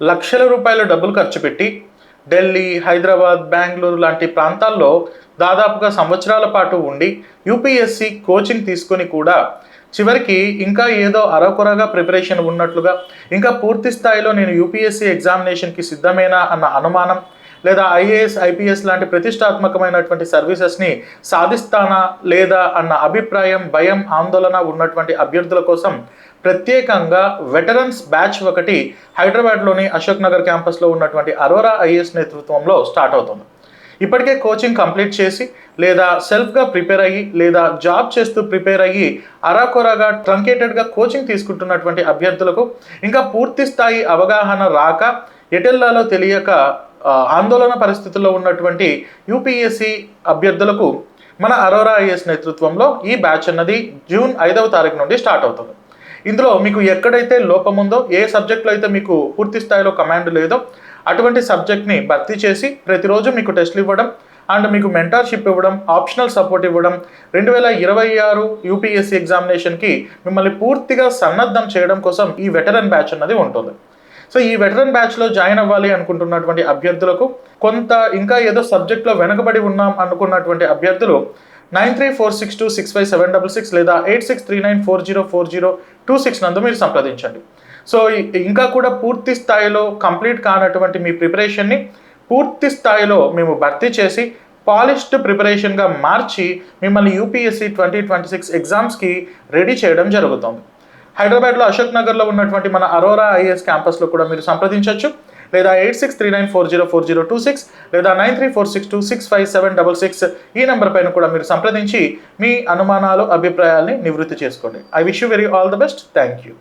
లక్షల రూపాయల డబ్బులు ఖర్చు పెట్టి ఢిల్లీ, హైదరాబాద్, బెంగళూరు లాంటి ప్రాంతాల్లో దాదాపుగా సంవత్సరాల పాటు ఉండి యూపీఎస్సి కోచింగ్ తీసుకొని కూడా చివరికి ఇంకా ఏదో అరకొరగా ప్రిపరేషన్ ఉన్నట్లుగా, ఇంకా పూర్తి స్థాయిలో నేను యూపీఎస్సి ఎగ్జామినేషన్కి సిద్ధమేనా అన్న అనుమానం, లేదా ఐఏఎస్, ఐపీఎస్ లాంటి ప్రతిష్టాత్మకమైనటువంటి సర్వీసెస్ని సాధిస్తానా లేదా అన్న అభిప్రాయం, భయం, ఆందోళన ఉన్నటువంటి అభ్యర్థుల కోసం ప్రత్యేకంగా వెటరన్స్ బ్యాచ్ ఒకటి హైదరాబాద్లోని అశోక్ నగర్ క్యాంపస్లో ఉన్నటువంటి అరోరా ఐఏఎస్ నేతృత్వంలో స్టార్ట్ అవుతుంది. ఇప్పటికే కోచింగ్ కంప్లీట్ చేసి లేదా సెల్ఫ్గా ప్రిపేర్ అయ్యి లేదా జాబ్ చేస్తూ ప్రిపేర్ అయ్యి అరాకొరగా ట్రంకేటెడ్గా కోచింగ్ తీసుకుంటున్నటువంటి అభ్యర్థులకు, ఇంకా పూర్తి స్థాయి అవగాహన రాక ఎటెల్లాలో తెలియక ఆందోళన పరిస్థితుల్లో ఉన్నటువంటి యూపీఎస్సి అభ్యర్థులకు మన అరోరా ఐఏఎస్ నేతృత్వంలో ఈ బ్యాచ్ అన్నది జూన్ 5వ తారీఖు నుండి స్టార్ట్ అవుతుంది. ఇందులో మీకు ఎక్కడైతే లోపం ఉందో, ఏ సబ్జెక్ట్లో అయితే మీకు పూర్తి స్థాయిలో కమాండ్ లేదో అటువంటి సబ్జెక్ట్ని భర్తీ చేసి ప్రతిరోజు మీకు టెస్ట్లు ఇవ్వడం అండ్ మీకు మెంటార్షిప్ ఇవ్వడం, ఆప్షనల్ సపోర్ట్ ఇవ్వడం, 2026 యూపీఎస్సీ ఎగ్జామినేషన్కి మిమ్మల్ని పూర్తిగా సన్నద్ధం చేయడం కోసం ఈ వెటరన్ బ్యాచ్ అన్నది ఉంటుంది. సో ఈ వెటరన్ బ్యాచ్లో జాయిన్ అవ్వాలి అనుకుంటున్నటువంటి అభ్యర్థులకు, కొంత ఇంకా ఏదో సబ్జెక్ట్లో వెనకబడి ఉన్నాం అనుకున్నటువంటి అభ్యర్థులు 9346265766 లేదా 8639404026 నందు మీరు సంప్రదించండి. సో ఇంకా కూడా పూర్తి స్థాయిలో కంప్లీట్ కానటువంటి మీ ప్రిపరేషన్ని పూర్తి స్థాయిలో మేము భర్తీ చేసి పాలిష్డ్ ప్రిపరేషన్గా మార్చి మిమ్మల్ని యూపీఎస్సీ 2026 ఎగ్జామ్స్కి రెడీ చేయడం జరుగుతుంది. హైదరాబాద్లో అశోక్ నగర్లో ఉన్నటువంటి మన అరోరా ఐఏఎస్ క్యాంపస్లో కూడా మీరు సంప్రదించవచ్చు, లేదా 8639404026 లేదా 9346265766 ఈ నెంబర్ పైన కూడా మీరు సంప్రదించి మీ అనుమానాలు, అభిప్రాయాల్ని నివృత్తి చేసుకోండి. I wish you very all the best. Thank you.